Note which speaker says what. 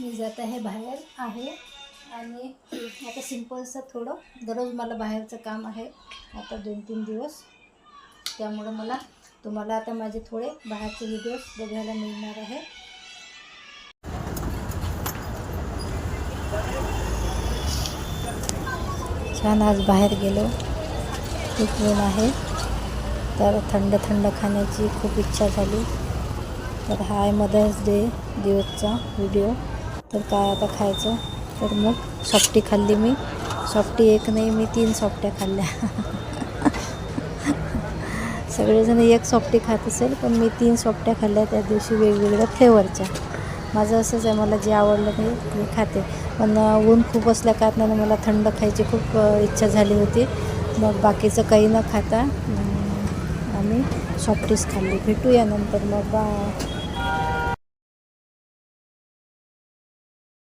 Speaker 1: मी जात आहे बाहेर आहे आणि आता सिंपलचं थोडं दररोज मला बाहेरचं काम आहे आता 2-3 दिवस. त्यामुळं मला तुम्हाला आता माझे थोडे बाहेरचे व्हिडिओज बघायला मिळणार आहे. छान आज बाहेर गेलो, खूप ऊन आहे तर थंड थंड खाण्याची खूप इच्छा झाली. तर हा आहे मदर्स डे दिवसचा व्हिडिओ. तर काय आता खायचं, तर मग सॉफ्टी खाल्ली मी. सॉफ्टी एक नाही, मी 3 सॉफ्ट्या खाल्ल्या. सगळेजण एक सॉफ्टी खात असेल, पण मी 3 सॉफ्ट्या खाल्ल्या त्या दिवशी वेगवेगळ्या फ्लेवरच्या. माझं असंच आहे, मला जे आवडलं ते मी खाते. पण ऊन खूप असल्या कारणानं मला थंड खायची खूप इच्छा झाली होती. मग बाकीचं काही न खाता आम्ही सॉफ्टीच खाल्ली. भेटूया नंतर मग.